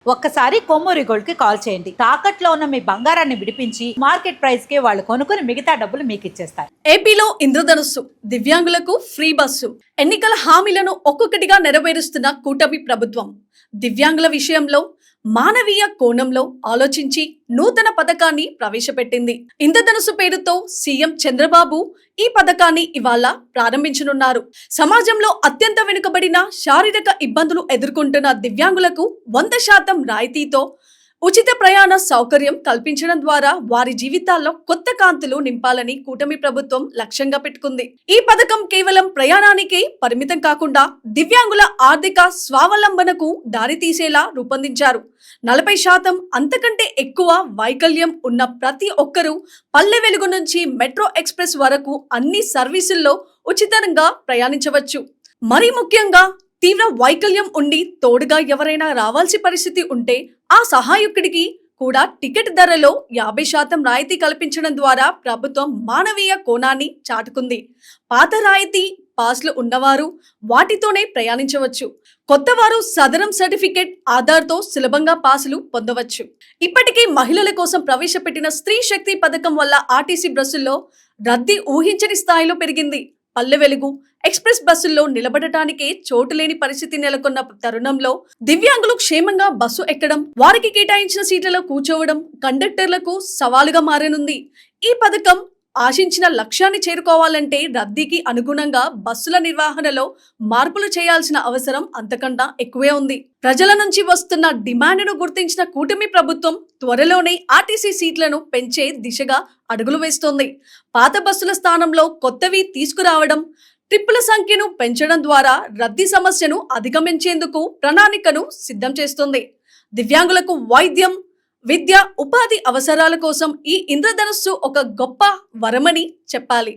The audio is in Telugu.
ఒక్కసారి కొమ్మూరి గోల్డ్ కి కాల్ చేయండి. తాకట్లో ఉన్న మీ బంగారాన్ని విడిపించి మార్కెట్ ప్రైస్ కి వాళ్ళు కొనుక్కుని మిగతా డబ్బులు మీకు ఇచ్చేస్తారు. ఏపీలో ఇంద్రధనుస్సు, దివ్యాంగులకు ఫ్రీ బస్సు, ఎన్నికల హామీలను ఒక్కొక్కటిగా నెరవేరుస్తున్న కూటమి ప్రభుత్వం దివ్యాంగుల విషయంలో మానవీయ కోణంలో ఆలోచించి నూతన పథకాన్ని ప్రవేశపెట్టింది. ఇంద్రధనుస్సు పేరుతో సీఎం చంద్రబాబు ఈ పథకాన్ని ఇవాళ ప్రారంభించనున్నారు. సమాజంలో అత్యంత వెనుకబడిన, శారీరక ఇబ్బందులు ఎదుర్కొంటున్న దివ్యాంగులకు 100% రాయితీతో ఉచిత ప్రయాణ సౌకర్యం కల్పించడం ద్వారా వారి జీవితాల్లో కొత్త కాంతులు నింపాలని కూటమి ప్రభుత్వం లక్ష్యంగా పెట్టుకుంది. ఈ పథకం కేవలం ప్రయాణానికే పరిమితం కాకుండా దివ్యాంగుల ఆర్థిక స్వావలంబనకు దారితీసేలా రూపొందించారు. 40% అంతకంటే ఎక్కువ వైకల్యం ఉన్న ప్రతి ఒక్కరూ పల్లె వెలుగు నుంచి మెట్రో ఎక్స్ప్రెస్ వరకు అన్ని సర్వీసుల్లో ఉచితంగా ప్రయాణించవచ్చు. మరీ ముఖ్యంగా తీవ్ర వైకల్యం ఉండి తోడుగా ఎవరైనా రావాల్సి పరిస్థితి ఉంటే ఆ సహాయకుడికి కూడా టికెట్ ధరలో 50% రాయితీ కల్పించడం ద్వారా ప్రభుత్వం మానవీయ కోణాన్ని చాటుకుంది. పాత రాయితీ పాస్లు ఉన్నవారు వాటితోనే ప్రయాణించవచ్చు. కొత్తవారు సదరం సర్టిఫికేట్ ఆధార్తో సులభంగా పాసులు పొందవచ్చు. ఇప్పటికీ మహిళల కోసం ప్రవేశపెట్టిన స్త్రీ శక్తి పథకం వల్ల ఆర్టీసీ బస్సుల్లో రద్దీ ఊహించని స్థాయిలో పెరిగింది. పల్లె వెలుగు ఎక్స్ప్రెస్ బస్సుల్లో నిలబడటానికే చోటు లేని పరిస్థితి నెలకొన్న తరుణంలో దివ్యాంగులు క్షేమంగా బస్సు ఎక్కడం, వారికి కేటాయించిన సీట్లలో కూర్చోవడం కండక్టర్లకు సవాలుగా మారనుంది. ఈ పథకం ఆశించిన లక్ష్యాన్ని చేరుకోవాలంటే రద్దీకి అనుగుణంగా బస్సుల నిర్వహణలో మార్పులు చేయాల్సిన అవసరం అంతకన్నా ఎక్కువే ఉంది. ప్రజల నుంచి వస్తున్న డిమాండ్ను గుర్తించిన కూటమి ప్రభుత్వం త్వరలోనే ఆర్టీసీ సీట్లను పెంచే దిశగా అడుగులు వేస్తోంది. పాత బస్సుల స్థానంలో కొత్తవి తీసుకురావడం, ట్రిప్పుల సంఖ్యను పెంచడం ద్వారా రద్దీ సమస్యను అధిగమించేందుకు ప్రణాళికను సిద్ధం చేస్తుంది. దివ్యాంగులకు వైద్యం, విద్య, ఉపాధి అవసరాల కోసం ఈ ఇంద్రధనుస్సు ఒక గొప్ప వరమని చెప్పాలి.